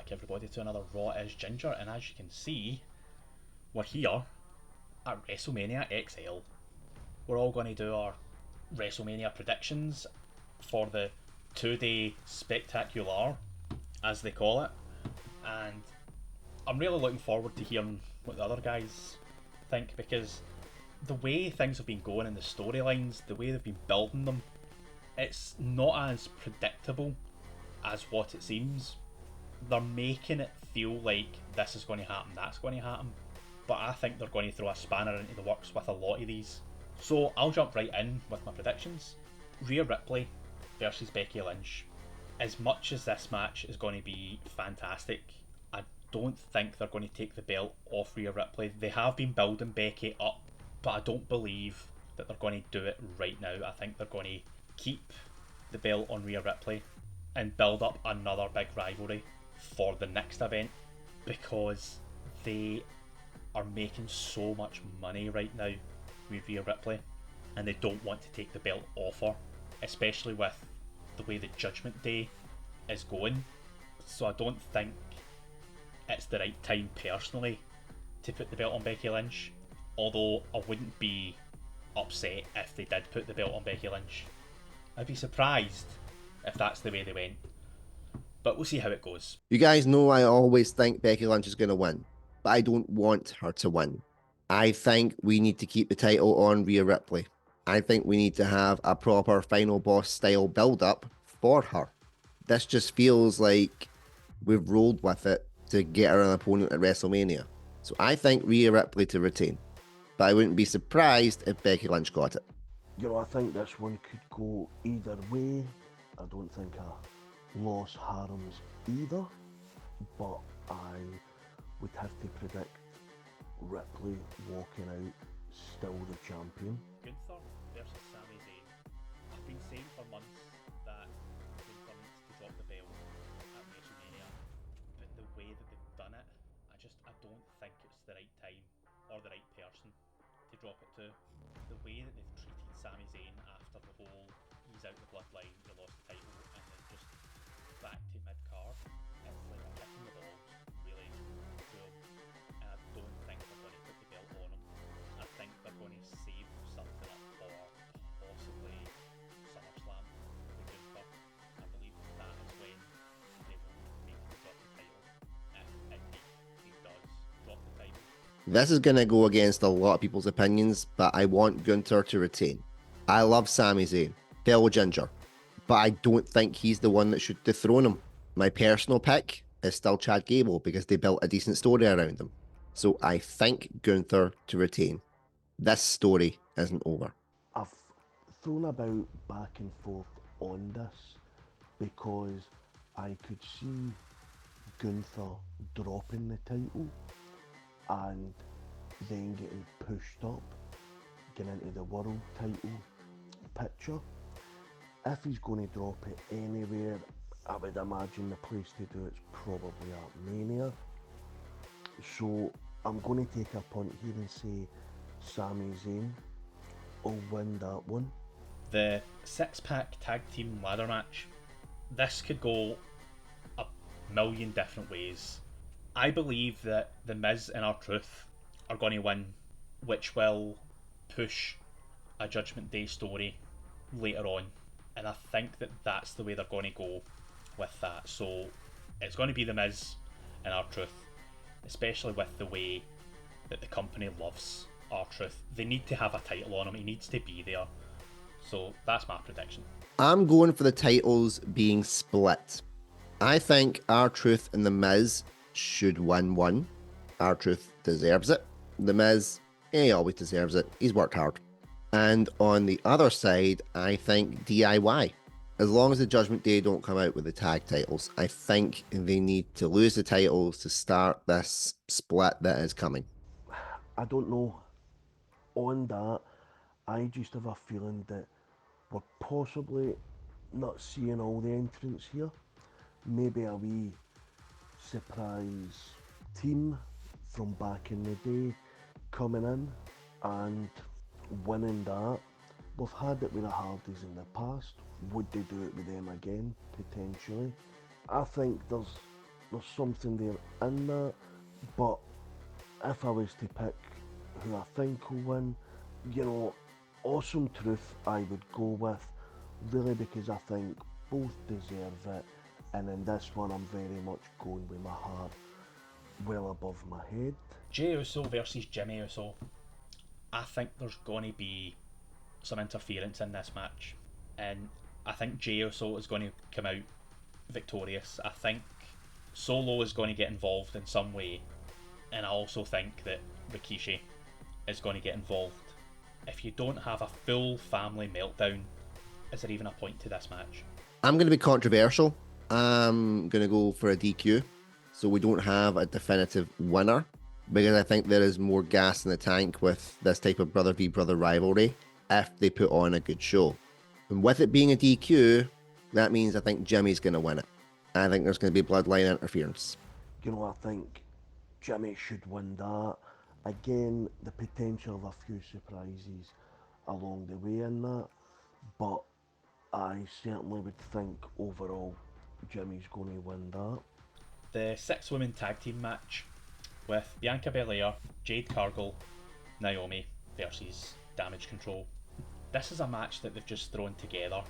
back everybody to another Raw is Ginger, and as you can see, we're here at WrestleMania XL. We're all going to do our WrestleMania predictions for the 2-day spectacular, as they call it, and I'm really looking forward to hearing what the other guys think, because the way things have been going in the storylines, the way they've been building them, it's not as predictable as what it seems. They're making it feel like this is going to happen, that's going to happen, but I think they're going to throw a spanner into the works with a lot of these. So I'll jump right in with my predictions. Rhea Ripley versus Becky Lynch. As much as this match is going to be fantastic, I don't think they're going to take the belt off Rhea Ripley. They have been building Becky up, but I don't believe that they're going to do it right now. I think they're going to keep the belt on Rhea Ripley and build up another big rivalry for the next event, because they are making so much money right now with Rhea Ripley, and they don't want to take the belt off her, especially with the way the Judgment Day is going. So I don't think it's the right time personally to put the belt on Becky Lynch, although I wouldn't be upset if they did put the belt on Becky Lynch. I'd be surprised if that's the way they went, but we'll see how it goes. You guys know I always think Becky Lynch is going to win, but I don't want her to win. I think we need to keep the title on Rhea Ripley. I think we need to have a proper final boss style build up for her. This just feels like we've rolled with it to get her an opponent at WrestleMania. So I think Rhea Ripley to retain, but I wouldn't be surprised if Becky Lynch got it. I think this one could go either way. I don't think a loss harms either, but I would have to predict Ripley walking out still the champion. Gunther versus Sami Zayn. I've been saying for months that Gunther needs to drop the belt at WrestleMania, but the way that they've done it, I don't think it's the right time or the right person to drop it to. The way that they've treated Sami Zayn after the whole he's out the bloodline, he lost the title, and then just back to mid-card, it's like a kick in the balls, really, to him. And I don't think they're going to put the belt on him. I think they're going to save something up for possibly SummerSlam with Gunther. I believe that is when they will make him drop the title, if indeed he does drop the title. This is going to go against a lot of people's opinions, but I want Gunther to retain. I love Sami Zayn, fellow Ginger, but I don't think he's the one that should dethrone him. My personal pick is still Chad Gable because they built a decent story around him. So I think Gunther to retain. This story isn't over. I've thrown about back and forth on this because I could see Gunther dropping the title and then getting pushed up, getting into the world title picture. If he's going to drop it anywhere, I would imagine the place to do it's probably at Mania. So I'm going to take a punt here and say Sami Zayn will win that one. The six-pack tag team ladder match. This could go a million different ways. I believe that The Miz and R-Truth are going to win, which will push a Judgment Day story later on. And I think that that's the way they're going to go with that. So it's going to be The Miz and R-Truth, especially with the way that the company loves R-Truth. They need to have a title on him. He needs to be there. So that's my prediction. I'm going for the titles being split. I think R-Truth and The Miz should win one. R-Truth deserves it. The Miz, he always deserves it. He's worked hard. And on the other side, I think DIY. As long as the Judgment Day don't come out with the tag titles, I think they need to lose the titles to start this split that is coming. I don't know. On that, I just have a feeling that we're possibly not seeing all the entrants here. Maybe a wee surprise team from back in the day coming in and winning that. We've had it with the Hardys in the past. Would they do it with them again? Potentially. I think there's there's something there in that. But if I was to pick who I think will win, you know, Awesome Truth I would go with, really because I think both deserve it. And in this one, I'm very much going with my heart well above my head. Jey Uso versus Jimmy Uso. I think there's going to be some interference in this match, and I think Jey Uso is going to come out victorious. I think Solo is going to get involved in some way, and I also think that Rikishi is going to get involved. If you don't have a full family meltdown, is there even a point to this match? I'm going to be controversial. I'm going to go for a DQ, so we don't have a definitive winner, because I think there is more gas in the tank with this type of brother v brother rivalry if they put on a good show. And with it being a DQ, that means I think Jimmy's going to win it. I think there's going to be bloodline interference. You know, I think Jimmy should win that. Again, the potential of a few surprises along the way in that, but I certainly would think overall Jimmy's going to win that. The 6-woman tag team match with Bianca Belair, Jade Cargill, Naomi versus Damage Control. This is a match that they've just thrown together.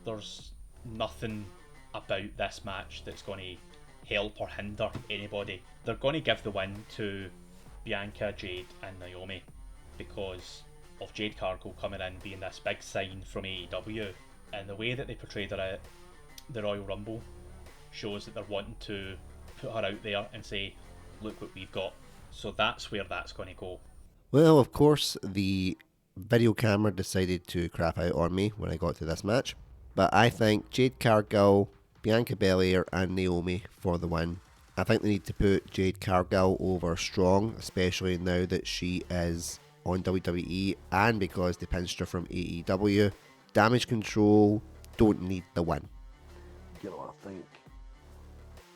There's nothing about this match that's going to help or hinder anybody. They're going to give the win to Bianca, Jade and Naomi because of Jade Cargill coming in being this big sign from AEW, and the way that they portrayed her at the Royal Rumble shows that they're wanting to put her out there and say, look what we've got. So that's where that's going to go. Well, of course, the video camera decided to crap out on me when I got to this match, but I think Jade Cargill, Bianca Belair and Naomi for the win. I think they need to put Jade Cargill over strong, especially now that she is on WWE and because they pinched her from AEW. Damage Control don't need the win. You know, I think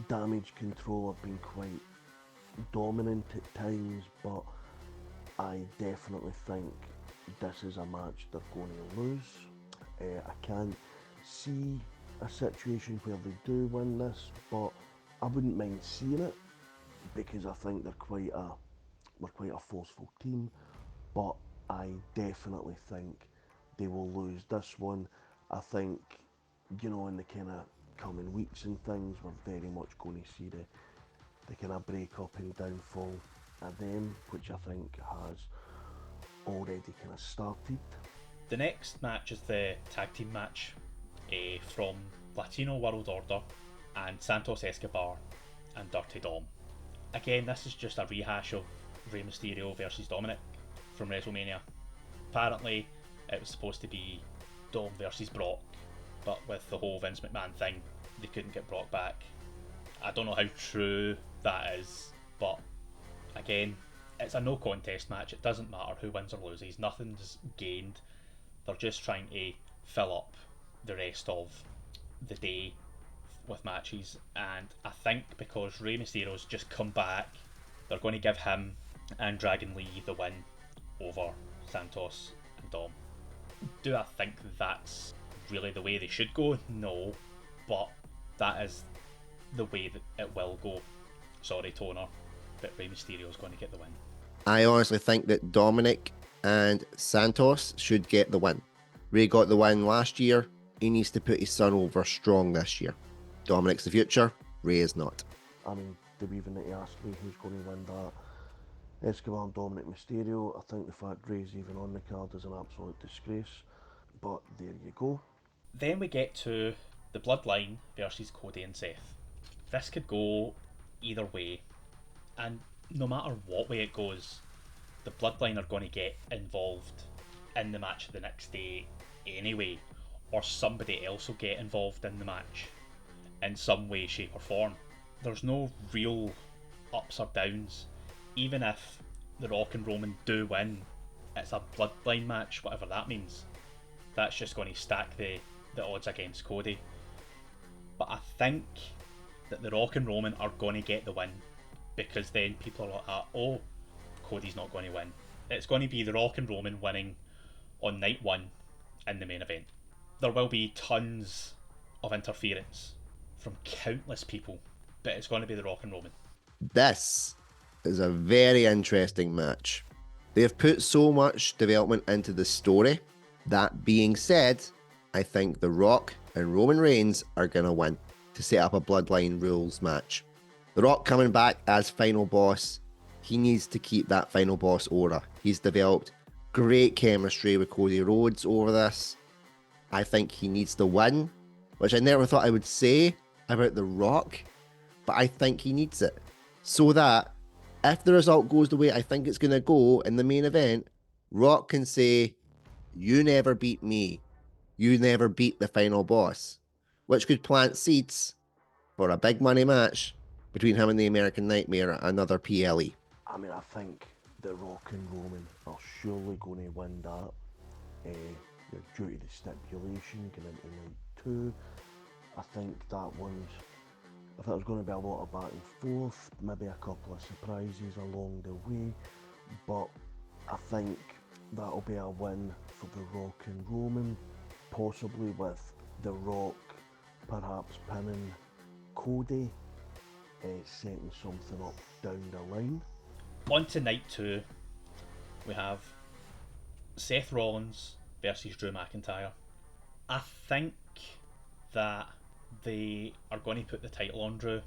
Damage Control have been quite dominant at times, but I definitely think this is a match they're going to lose. I can't see a situation where they do win this, but I wouldn't mind seeing it because I think they're quite a forceful team. But I definitely think they will lose this one. I think, you know, in the kind of coming weeks and things, we're very much going to see the kind of break up and downfall of them, which I think has already kind of started. The next match is the tag team match from Latino World Order and Santos Escobar and Dirty Dom. Again, this is just a rehash of Rey Mysterio versus Dominic from WrestleMania. Apparently, it was supposed to be Dom versus Brock, but with the whole Vince McMahon thing, they couldn't get Brock back. I don't know how true that is, but again, it's a no contest match. It doesn't matter who wins or loses. Nothing's gained. They're just trying to fill up the rest of the day with matches, and I think because Rey Mysterio's just come back, they're going to give him and Dragon Lee the win over Santos and Dom. Do I think that's really the way they should go? No, but that is the way that it will go. Sorry, Toner, but Rey Mysterio's going to get the win. I honestly think that Dominic and Santos should get the win. Rey got the win last year. He needs to put his son over strong this year. Dominic's the future. Rey is not. I mean, do we even need to ask me who's going to win that? Escobar and Dominic Mysterio. I think the fact Rey's even on the card is an absolute disgrace. But there you go. Then we get to the Bloodline versus Cody and Seth. This could go either way, and no matter what way it goes, the Bloodline are going to get involved in the match the next day anyway, or somebody else will get involved in the match in some way, shape or form. There's no real ups or downs. Even if The Rock and Roman do win, it's a Bloodline match, whatever that means. That's just going to stack the odds against Cody. But I think that The Rock and Roman are going to get the win, because then people are like, oh, Cody's not going to win. It's going to be The Rock and Roman winning on night one in the main event. There will be tons of interference from countless people but it's going to be The Rock and Roman. This is a very interesting match. They have put so much development into the story. That being said, I think The Rock and Roman Reigns are going to win to set up a Bloodline rules match. The Rock coming back as final boss, he needs to keep that final boss aura. He's developed great chemistry with Cody Rhodes over this. I think he needs to win, which I never thought I would say about The Rock, but I think he needs it. So that if the result goes the way I think it's going to go in the main event, Rock can say, "You never beat me. You never beat the final boss," which could plant seeds for a big money match between him and the American Nightmare, another PLE. I mean, I think The Rock and Roman are surely going to win that. Due to the stipulation going into night 2. I think that one's, I think there's going to be a lot of back and forth, maybe a couple of surprises along the way, but I think that'll be a win for The Rock and Roman, possibly with The Rock perhaps pinning Cody, setting something up down the line. On to night 2, we have Seth Rollins versus Drew McIntyre. I think that they are going to put the title on Drew.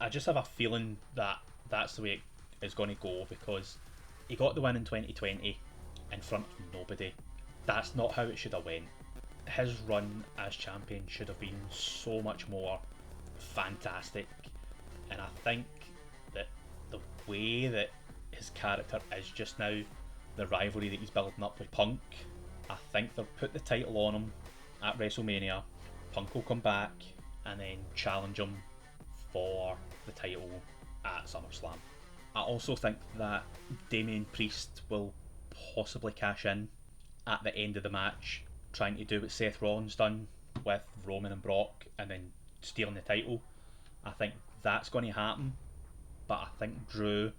I just have a feeling that that's the way it is going to go, because he got the win in 2020 in front of nobody. That's not how it should have went. His run as champion should have been so much more fantastic, and I think that the way that his character is just now, the rivalry that he's building up with Punk, I think they'll put the title on him at WrestleMania. Punk will come back and then challenge him for the title at SummerSlam. I also think that Damian Priest will possibly cash in at the end of the match, trying to do what Seth Rollins done with Roman and Brock and then stealing the title. I think that's going to happen, but I think Drew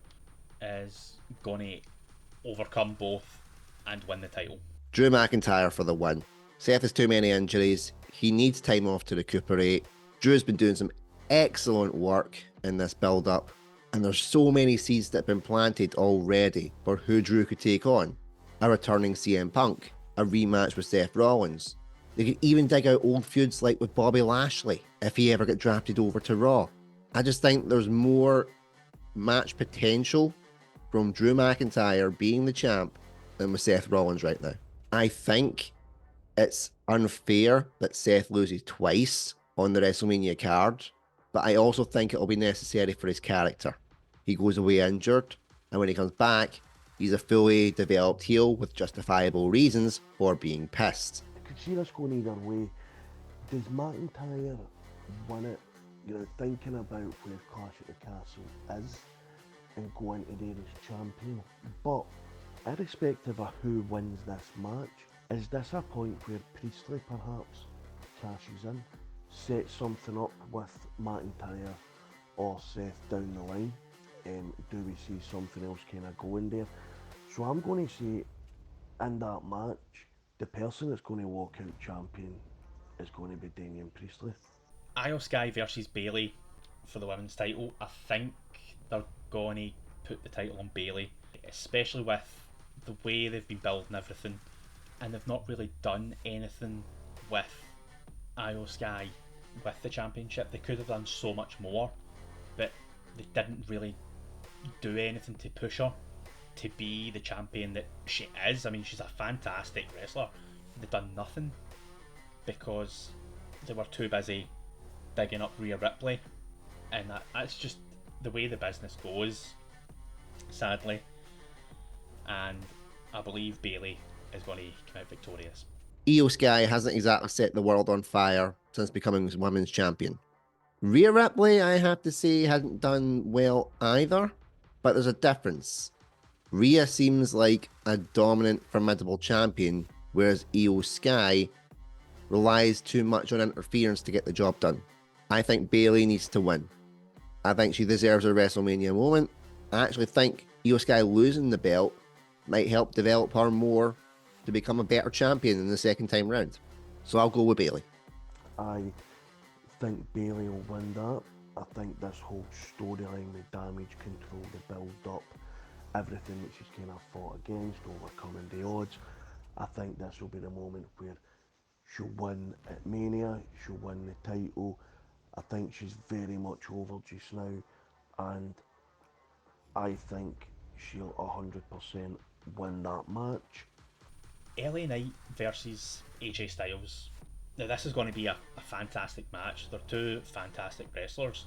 is going to overcome both and win the title. Drew McIntyre for the win. Seth has too many injuries. He needs time off to recuperate. Drew's been doing some excellent work in this build-up, and there's so many seeds that have been planted already for who Drew could take on. A returning CM Punk, a rematch with Seth Rollins. They could even dig out old feuds like with Bobby Lashley if he ever got drafted over to Raw. I just think there's more match potential from Drew McIntyre being the champ than with Seth Rollins right now. I think it's unfair that Seth loses twice on the WrestleMania card, but I also think it'll be necessary for his character. He goes away injured, and when he comes back, he's a fully developed heel with justifiable reasons for being pissed. I could see this going either way. Does McIntyre win it, thinking about where Clash at the Castle is and go into there as champion? But irrespective of who wins this match, is this a point where Priestley perhaps cashes in, sets something up with McIntyre or Seth down the line? Do we see something else kind of going there? So I'm going to say in that match, the person that's going to walk out champion is going to be Damian Priestley. Io Sky versus Bayley for the women's title. I think they're going to put the title on Bayley, especially with the way they've been building everything, and they've not really done anything with Io Sky with the championship. They could have done so much more, but they didn't really do anything to push her to be the champion that she is. I mean, she's a fantastic wrestler. They've done nothing because they were too busy bigging up Rhea Ripley, and that's just the way the business goes, sadly. And I believe Bayley is going to come out victorious. Io Sky hasn't exactly set the world on fire since becoming women's champion. Rhea Ripley, I have to say, hasn't done well either, but there's a difference. Rhea seems like a dominant, formidable champion, whereas Io Sky relies too much on interference to get the job done. I think Bayley needs to win. I think she deserves a WrestleMania moment. I actually think Io Sky losing the belt might help develop her more to become a better champion in the second time round. So I'll go with Bayley. I think Bayley will win that. I think this whole storyline, the damage control, the build up, everything that she's kind of fought against, overcoming the odds, I think this will be the moment where she'll win at Mania, she'll win the title. I think she's very much over just now, and I think she'll 100% win that match. LA Knight versus AJ Styles. Now, this is going to be a fantastic match. They're two fantastic wrestlers,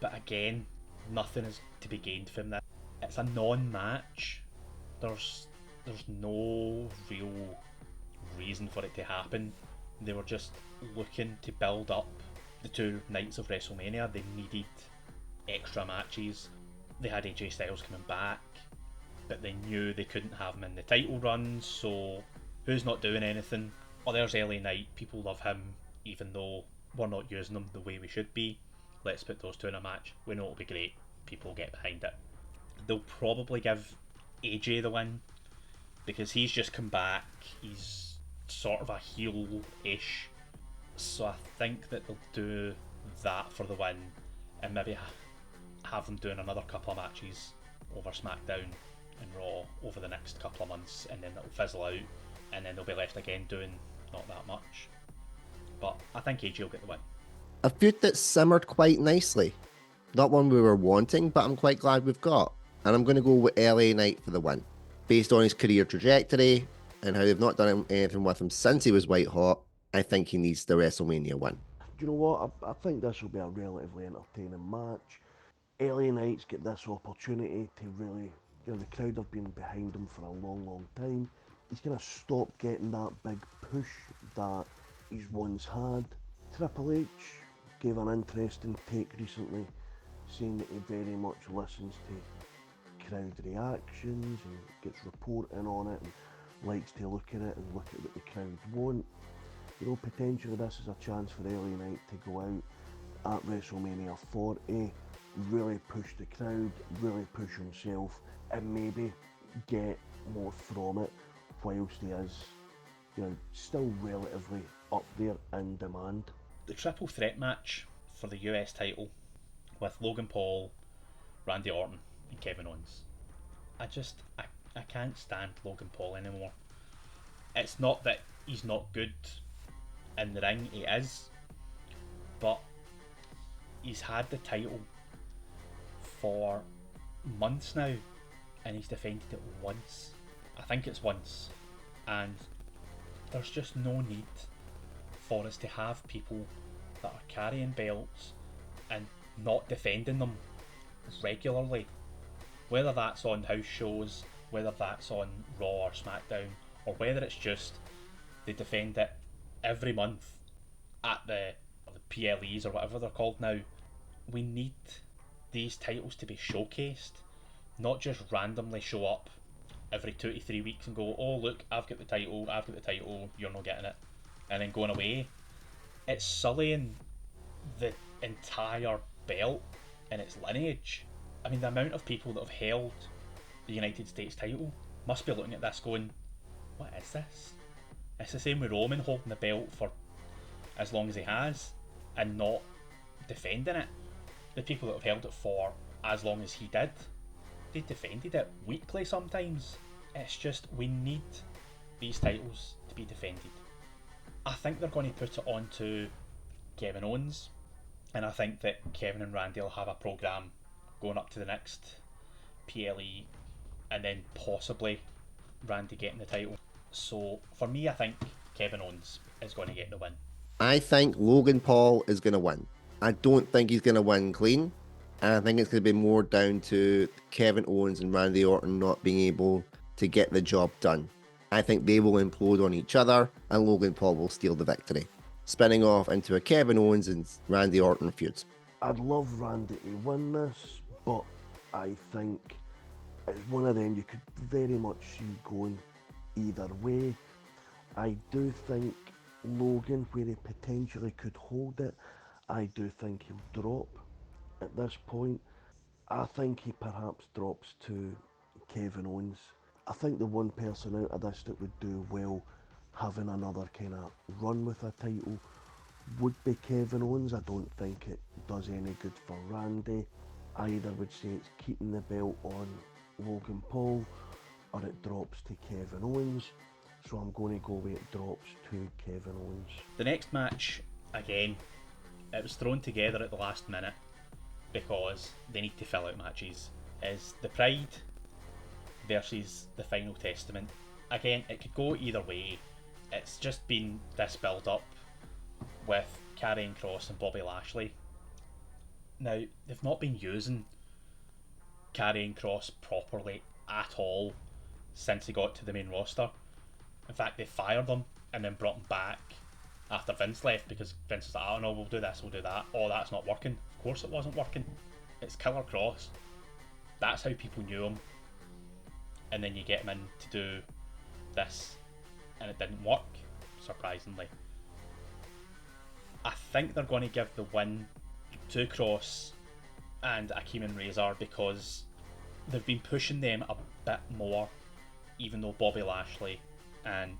but again, nothing is to be gained from this. It's a non-match. There's no real reason for it to happen. They were just looking to build up the two nights of WrestleMania. They needed extra matches. They had AJ Styles coming back, but they knew they couldn't have him in the title run, so who's not doing anything? Oh, there's LA Knight. People love him, even though we're not using them the way we should be. Let's put those two in a match. We know it'll be great. People get behind it. They'll probably give AJ the win because he's just come back. He's sort of a heel-ish. So I think that they'll do that for the win and maybe have them doing another couple of matches over SmackDown and Raw over the next couple of months, and then it'll fizzle out, and then they'll be left again doing not that much. But I think AJ will get the win. A feud that simmered quite nicely. Not one we were wanting, but I'm quite glad we've got. And I'm going to go with LA Knight for the win. Based on his career trajectory and how they've not done anything with him since he was white hot, I think he needs the WrestleMania win. Do you know what? I think this will be a relatively entertaining match. LA Knight's get this opportunity to really, the crowd have been behind him for a long, long time. He's going to stop getting that big push that he's once had. Triple H gave an interesting take recently, saying that he very much listens to crowd reactions and gets reporting on it and likes to look at it and look at what the crowd want. Potentially this is a chance for LA Knight to go out at WrestleMania 40, really push the crowd, really push himself, and maybe get more from it whilst he is, still relatively up there in demand. The triple threat match for the US title with Logan Paul, Randy Orton, and Kevin Owens. I can't stand Logan Paul anymore. It's not that he's not good in the ring, he is, but he's had the title for months now and he's defended it once. I think it's once, and there's just no need for us to have people that are carrying belts and not defending them regularly, whether that's on house shows, whether that's on Raw or SmackDown, or whether it's just they defend it every month at the PLEs or whatever they're called now. We need these titles to be showcased, not just randomly show up every 2 to 3 weeks and go, oh look, I've got the title, you're not getting it, and then going away. It's sullying the entire belt and its lineage. I mean, the amount of people that have held the United States title must be looking at this going, what is this? It's the same with Roman holding the belt for as long as he has and not defending it. The people that have held it for as long as he did, they defended it weekly sometimes. It's just, we need these titles to be defended. I think they're going to put it on to Kevin Owens, and I think that Kevin and Randy will have a programme going up to the next PLE, and then possibly Randy getting the title. So for me, I think Kevin Owens is going to get the win. I think Logan Paul is going to win. I don't think he's going to win clean. And I think it's going to be more down to Kevin Owens and Randy Orton not being able to get the job done. I think they will implode on each other and Logan Paul will steal the victory, spinning off into a Kevin Owens and Randy Orton feud. I'd love Randy to win this, but I think it's one of them you could very much see going either way. I do think Logan, where he potentially could hold it, I do think he'll drop at this point. I think he perhaps drops to Kevin Owens. I think the one person out of this that would do well having another kind of run with a title would be Kevin Owens. I don't think it does any good for Randy. I either would say it's keeping the belt on Logan Paul or it drops to Kevin Owens. So I'm going to go with it drops to Kevin Owens. The next match, again, it was thrown together at the last minute because they need to fill out matches, is the Pride versus the Final Testament. Again, it could go either way. It's just been this build up with Karrion Kross and Bobby Lashley. Now, they've not been using Karrion Kross properly at all since he got to the main roster. In fact, they fired him and then brought him back after Vince left because Vince was like, oh no, we'll do this, we'll do that. Oh, that's not working. Of course it wasn't working. It's Killer Kross. That's how people knew him. And then you get him in to do this and it didn't work, surprisingly. I think they're going to give the win to Kross and Akeem and Razor because they've been pushing them a bit more, even though Bobby Lashley and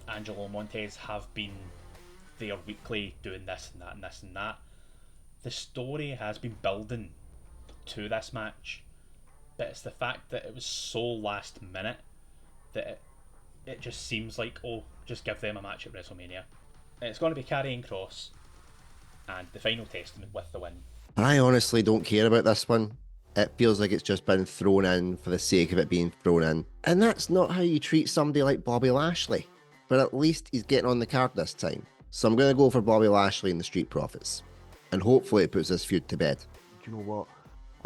Angelo Montez have been there weekly doing this and that and this and that. The story has been building to this match, but it's the fact that it was so last minute that it just seems like, oh, just give them a match at WrestleMania. And it's going to be Karrion Kross and the Final Testament with the win. I honestly don't care about this one. It feels like it's just been thrown in for the sake of it being thrown in. And that's not how you treat somebody like Bobby Lashley. But at least he's getting on the card this time. So I'm going to go for Bobby Lashley and the Street Profits. And hopefully it puts this feud to bed. Do you know what?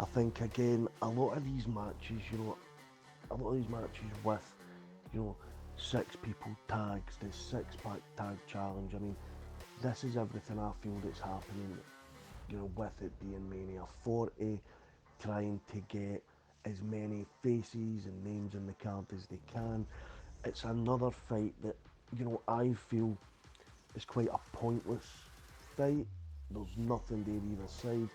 I think, again, a lot of these matches, with, 6 people tags, the 6-pack tag challenge. I mean, this is everything I feel that's happening, with it being Mania 40, trying to get as many faces and names in the card as they can. It's another fight that, I feel is quite a pointless fight. There's nothing there either side.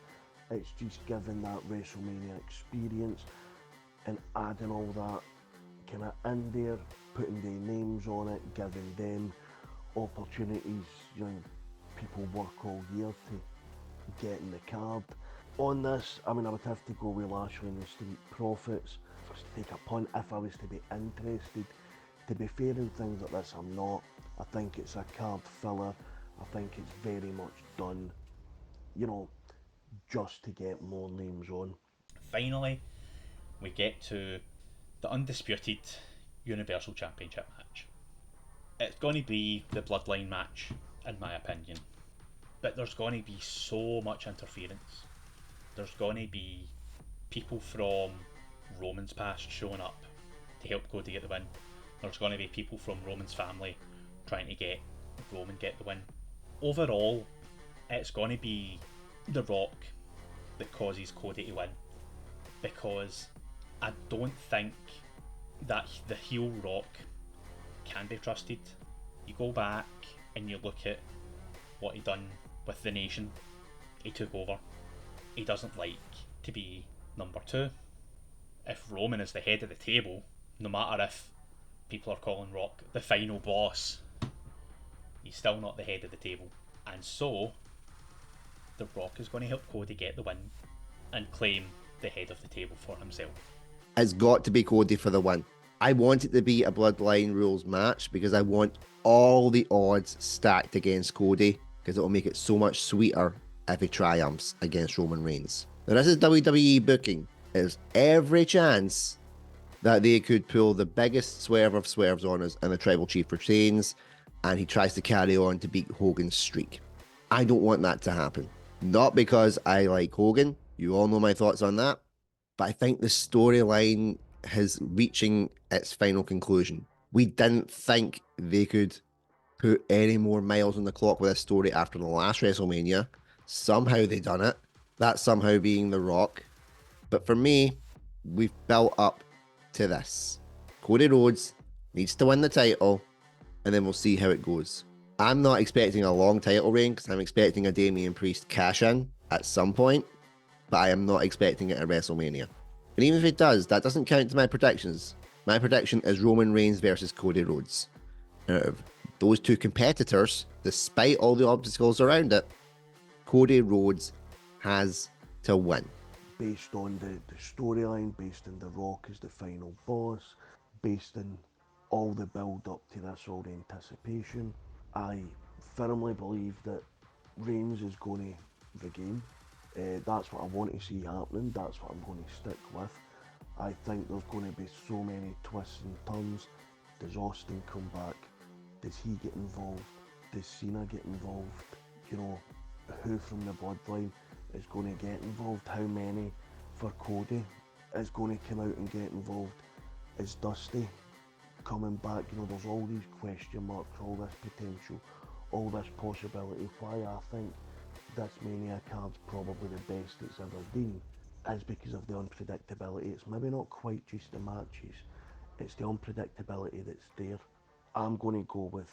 It's just giving that WrestleMania experience and adding all that kind of in there, putting their names on it, giving them opportunities. People work all year to get in the card. On this, I would have to go with Lashley and the Street Profits. If I was to take a punt, if I was to be interested, to be fair in things like this, I'm not. I think it's a card filler. I think it's very much done, just to get more names on. Finally, we get to the undisputed Universal Championship match. It's going to be the Bloodline match, in my opinion. But there's going to be so much interference. There's going to be people from Roman's past showing up to help Cody get the win. There's going to be people from Roman's family trying to get Roman get the win. Overall, it's going to be The Rock that causes Cody to win, because I don't think that the heel Rock can be trusted. You go back and you look at what he done with the Nation. He took over. He doesn't like to be number 2. If Roman is the head of the table, no matter if people are calling Rock the final boss, he's still not the head of the table. And so The Rock is going to help Cody get the win and claim the head of the table for himself. It's got to be Cody for the win. I want it to be a Bloodline Rules match because I want all the odds stacked against Cody, because it will make it so much sweeter if he triumphs against Roman Reigns. Now, this is WWE booking. There's every chance that they could pull the biggest swerve of swerves on us and the Tribal Chief retains and he tries to carry on to beat Hogan's streak. I don't want that to happen. Not because I like Hogan. You all know my thoughts on that. But I think the storyline is reaching its final conclusion. We didn't think they could put any more miles on the clock with this story after the last WrestleMania. Somehow they done it. That somehow being The Rock. But for me, we've built up to this. Cody Rhodes needs to win the title, and then we'll see how it goes. I'm not expecting a long title reign because I'm expecting a Damian Priest cash-in at some point, but I am not expecting it at WrestleMania. And even if it does, that doesn't count to my predictions. My prediction is Roman Reigns versus Cody Rhodes. Out of those two competitors, despite all the obstacles around it, Cody Rhodes has to win. Based on the storyline, based on The Rock as the final boss, based on all the build up to this, all the anticipation, I firmly believe that Reigns is going to regain. That's what I want to see happening. That's what I'm going to stick with. I think there's going to be so many twists and turns. Does Austin come back? Does he get involved? Does Cena get involved? You know, who from the bloodline is going to get involved? How many for Cody is going to come out and get involved? Is Dusty coming back? You know, there's all these question marks, all this potential, all this possibility. Why I think this Mania card's probably the best it's ever been is because of the unpredictability. It's maybe not quite just the matches, it's the unpredictability that's there. I'm going to go with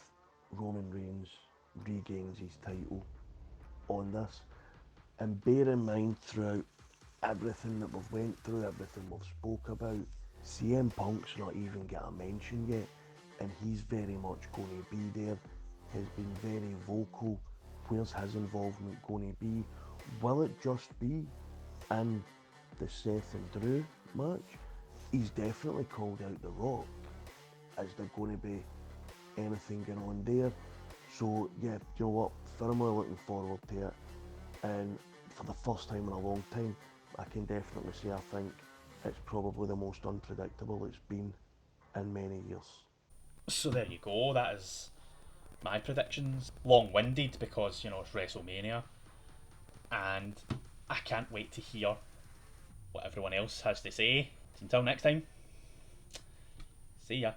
Roman Reigns regains his title on this. And bear in mind throughout everything that we've went through, everything we've spoke about, CM Punk's not even got a mention yet, and he's very much going to be there. Has been very vocal. Where's his involvement going to be? Will it just be in the Seth and Drew match? He's definitely called out The Rock. Is there going to be anything going on there? So yeah, you know what? Firmly looking forward to it. And for the first time in a long time, I can definitely say I think it's probably the most unpredictable it's been in many years. So there you go. That is my predictions. Long-winded because, you know, it's WrestleMania. And I can't wait to hear what everyone else has to say. Until next time, see ya.